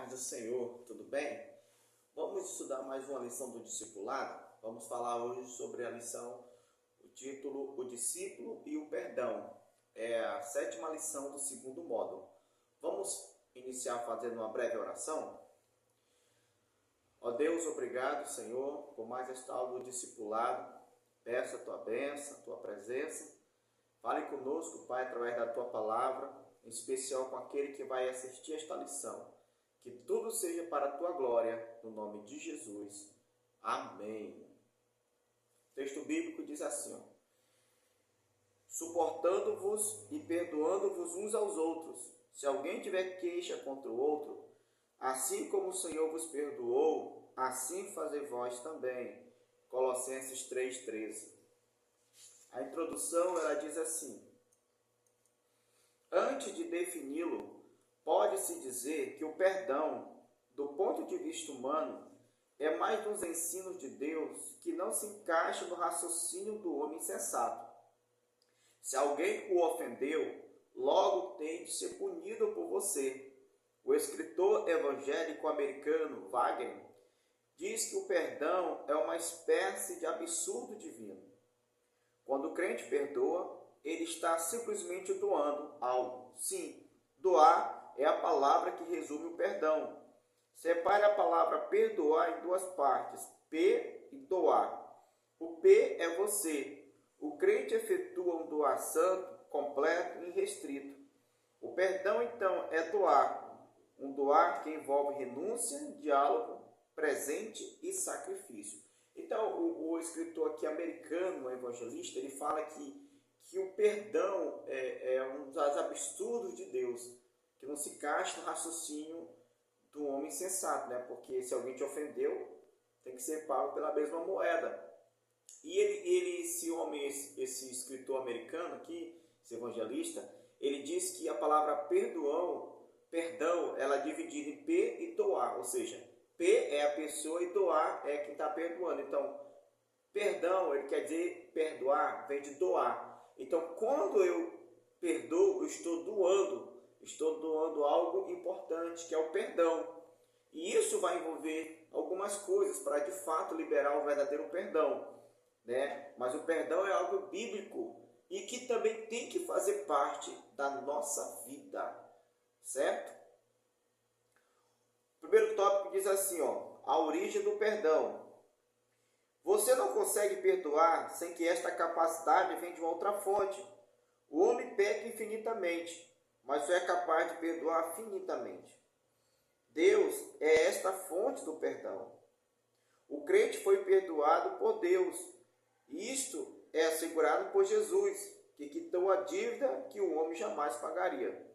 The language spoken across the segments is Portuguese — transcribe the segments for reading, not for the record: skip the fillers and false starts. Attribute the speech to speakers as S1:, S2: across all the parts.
S1: paz do Senhor, tudo bem? Vamos estudar mais uma lição do discipulado. Vamos falar hoje sobre a lição, o título, O Discípulo e o Perdão. É a 7ª lição do segundo módulo. Vamos iniciar fazendo uma breve oração? Ó Deus, obrigado, Senhor, por mais esta aula do discipulado. Peço a Tua bênção, a Tua presença. Fale conosco, Pai, através da Tua palavra, em especial com aquele que vai assistir esta lição. Que tudo seja para a Tua glória, no nome de Jesus. Amém. O texto bíblico diz assim, suportando-vos e perdoando-vos uns aos outros, se alguém tiver queixa contra o outro, assim como o Senhor vos perdoou, assim fazei vós também. Colossenses 3,13. A introdução ela diz assim: antes de defini-lo, pode-se dizer que o perdão, do ponto de vista humano, é mais dos ensinos de Deus que não se encaixa no raciocínio do homem insensato. Se alguém o ofendeu, logo tem de ser punido por você. O escritor evangélico americano Wagner diz que o perdão é uma espécie de absurdo divino. Quando o crente perdoa, ele está simplesmente doando algo. Sim, doar é a palavra que resume o perdão. Separe a palavra perdoar em duas partes, P e doar. O P é você. O crente efetua um doar santo, completo e restrito. O perdão, então, é doar. Um doar que envolve renúncia, diálogo, presente e sacrifício. Então, o escritor aqui americano, o evangelista, ele fala que o perdão é um dos absurdos de Deus, que não se encaixa no raciocínio do homem sensato, né? Porque se alguém te ofendeu, tem que ser pago pela mesma moeda. E esse escritor americano aqui, esse evangelista, ele diz que a palavra perdão, ela é dividida em P e doar, ou seja, P é a pessoa e doar é quem está perdoando. Então, perdão, ele quer dizer perdoar, vem de doar. Então, quando eu perdoo, eu estou doando algo importante, que é o perdão. E isso vai envolver algumas coisas para, de fato, liberar o verdadeiro perdão, né? Mas o perdão é algo bíblico e que também tem que fazer parte da nossa vida, certo? O primeiro tópico diz assim, a origem do perdão. Você não consegue perdoar sem que esta capacidade venha de uma outra fonte. O homem peca infinitamente, mas só é capaz de perdoar finitamente. Deus é esta fonte do perdão. O crente foi perdoado por Deus. Isto é assegurado por Jesus, que quitou a dívida que o homem jamais pagaria.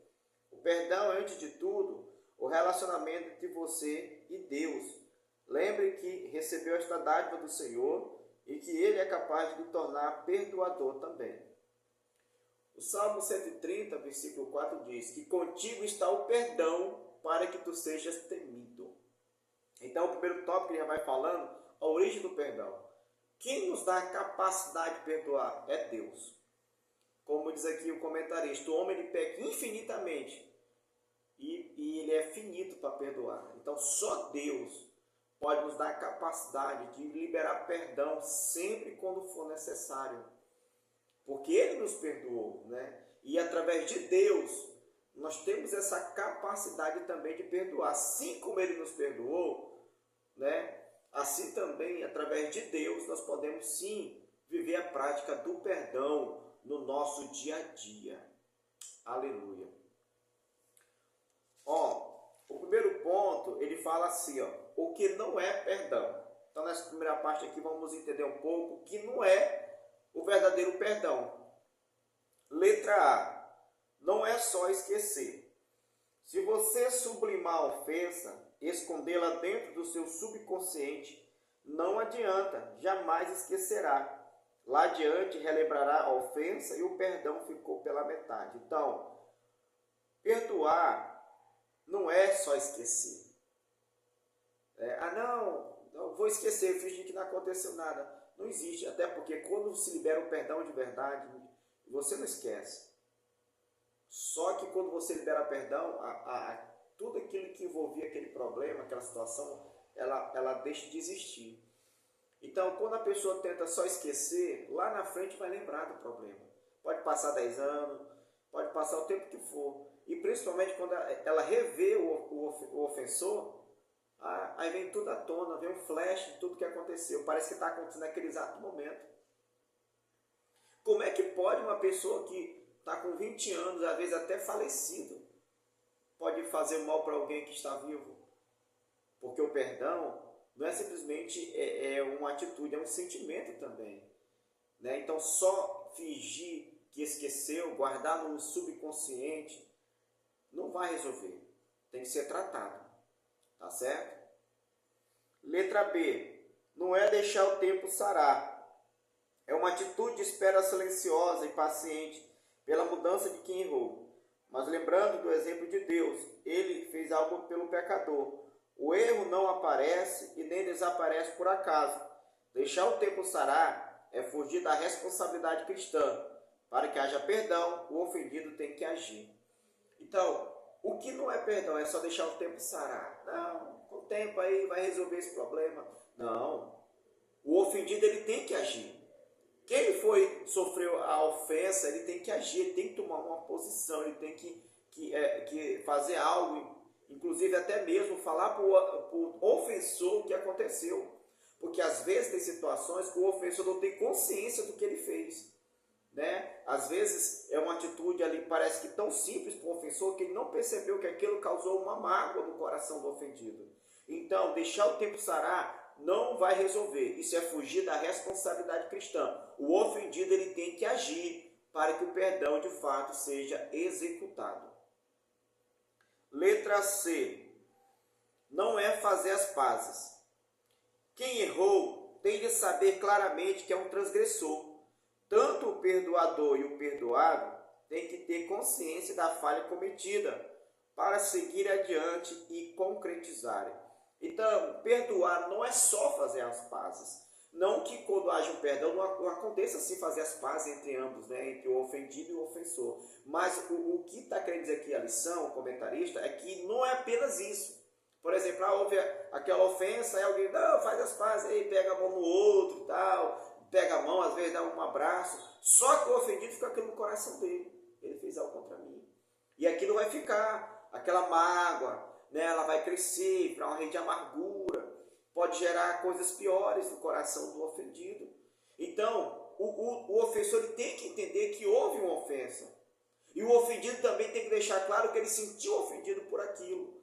S1: O perdão é, antes de tudo, o relacionamento entre você e Deus. Lembre que recebeu esta dádiva do Senhor e que Ele é capaz de lhe tornar perdoador também. O Salmo 130, versículo 4 diz que contigo está o perdão para que tu sejas temido. Então, o primeiro tópico que ele já vai falando, a origem do perdão. Quem nos dá a capacidade de perdoar é Deus. Como diz aqui o comentarista, o homem ele peca infinitamente e ele é finito para perdoar. Então, só Deus pode nos dar a capacidade de liberar perdão sempre quando for necessário. Porque Ele nos perdoou, né? E através de Deus, nós temos essa capacidade também de perdoar. Assim como Ele nos perdoou, né? Assim também, através de Deus, nós podemos sim viver a prática do perdão no nosso dia a dia. Aleluia. O primeiro ponto, ele fala assim, o que não é perdão. Então, nessa primeira parte aqui, vamos entender um pouco o que não é o verdadeiro perdão. Letra A. Não é só esquecer. Se você sublimar a ofensa, escondê-la dentro do seu subconsciente, não adianta, jamais esquecerá. Lá adiante, relembrará a ofensa e o perdão ficou pela metade. Então, perdoar não é só esquecer. Não, vou esquecer, fingir que não aconteceu nada. Não existe, até porque quando se libera o perdão de verdade, você não esquece. Só que quando você libera perdão, tudo aquilo que que envolvia aquele problema, aquela situação, ela deixa de existir. Então, quando a pessoa tenta só esquecer, lá na frente vai lembrar do problema. Pode passar 10 anos, pode passar o tempo que for. E principalmente quando ela revê o ofensor, aí vem tudo à tona, vem um flash de tudo que aconteceu. Parece que está acontecendo naquele exato momento. Como é que pode uma pessoa que está com 20 anos, às vezes até falecido, pode fazer mal para alguém que está vivo? Porque o perdão não é simplesmente uma atitude, é um sentimento também. Né? Então, só fingir que esqueceu, guardar no subconsciente, não vai resolver. Tem que ser tratado. Tá certo? Letra B. Não é deixar o tempo sarar. É uma atitude de espera silenciosa e paciente pela mudança de quem errou. Mas lembrando do exemplo de Deus, ele fez algo pelo pecador. O erro não aparece e nem desaparece por acaso. Deixar o tempo sarar é fugir da responsabilidade cristã. Para que haja perdão, o ofendido tem que agir. Então, o que não é perdão é só deixar o tempo sarar. Não, com o tempo aí vai resolver esse problema. Não. O ofendido ele tem que agir. Quem sofreu a ofensa, ele tem que agir, ele tem que tomar uma posição, ele tem que fazer algo, inclusive até mesmo falar para o ofensor o que aconteceu. Porque às vezes tem situações que o ofensor não tem consciência do que ele fez. Né? Às vezes é uma atitude ali, parece que tão simples para o ofensor, que ele não percebeu que aquilo causou uma mágoa no coração do ofendido. Então, deixar o tempo sarar não vai resolver. Isso é fugir da responsabilidade cristã. O ofendido ele tem que agir para que o perdão de fato seja executado. Letra C. Não é fazer as pazes. Quem errou tem de saber claramente que é um transgressor. Tanto o perdoador e o perdoado têm que ter consciência da falha cometida para seguir adiante e concretizarem. Então, perdoar não é só fazer as pazes. Não que quando haja um perdão não aconteça assim fazer as pazes entre ambos, né? Entre o ofendido e o ofensor. Mas o que está querendo dizer aqui a lição, o comentarista, é que não é apenas isso. Por exemplo, houve aquela ofensa, aí alguém não, faz as pazes, aí pega a mão no outro, tal, pega a mão, às vezes dá um abraço. Só que o ofendido fica aquilo no coração dele. Ele fez algo contra mim. E aquilo vai ficar, aquela mágoa, né, ela vai crescer para uma rede de amargura, pode gerar coisas piores no coração do ofendido. Então, o ofensor ele tem que entender que houve uma ofensa. E o ofendido também tem que deixar claro que ele sentiu ofendido por aquilo.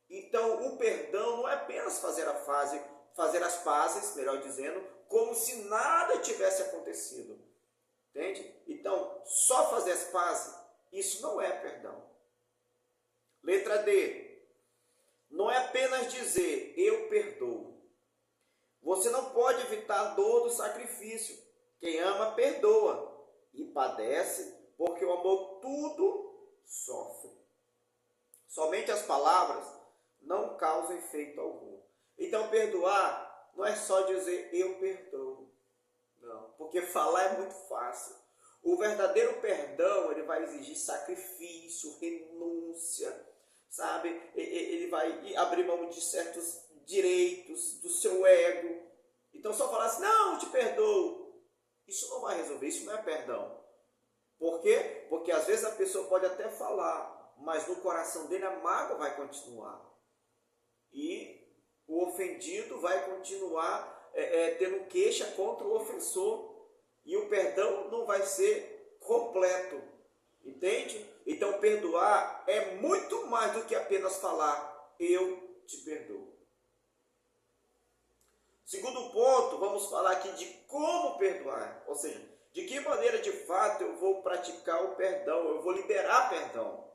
S1: Então, o perdão não é apenas fazer as pazes, melhor dizendo, como se nada tivesse acontecido. Entende? Então, só fazer as pazes, isso não é perdão. Letra D. Não é apenas dizer, eu perdoo. Você não pode evitar a dor do sacrifício. Quem ama, perdoa. E padece, porque o amor tudo sofre. Somente as palavras não causam efeito algum. Então, perdoar não é só dizer, eu perdoo. Não, porque falar é muito fácil. O verdadeiro perdão, ele vai exigir sacrifício, renúncia, sabe? Ele vai abrir mão de certos direitos, do seu ego. Então, só falar assim, não, eu te perdoo. Isso não vai resolver, isso não é perdão. Por quê? Porque às vezes a pessoa pode até falar, mas no coração dele a mágoa vai continuar. E o ofendido vai continuar tendo queixa contra o ofensor. E o perdão não vai ser completo. Entende? Então, perdoar é muito mais do que apenas falar, eu te perdoo. Segundo ponto, vamos falar aqui de como perdoar. Ou seja, de que maneira de fato eu vou praticar o perdão, eu vou liberar perdão.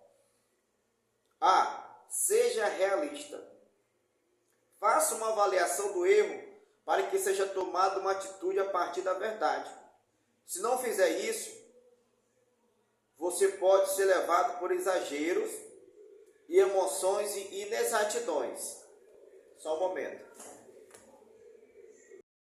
S1: A. Seja realista. Faça uma avaliação do erro para que seja tomada uma atitude a partir da verdade. Se não fizer isso, você pode ser levado por exageros e emoções e inexatidões. Só um momento.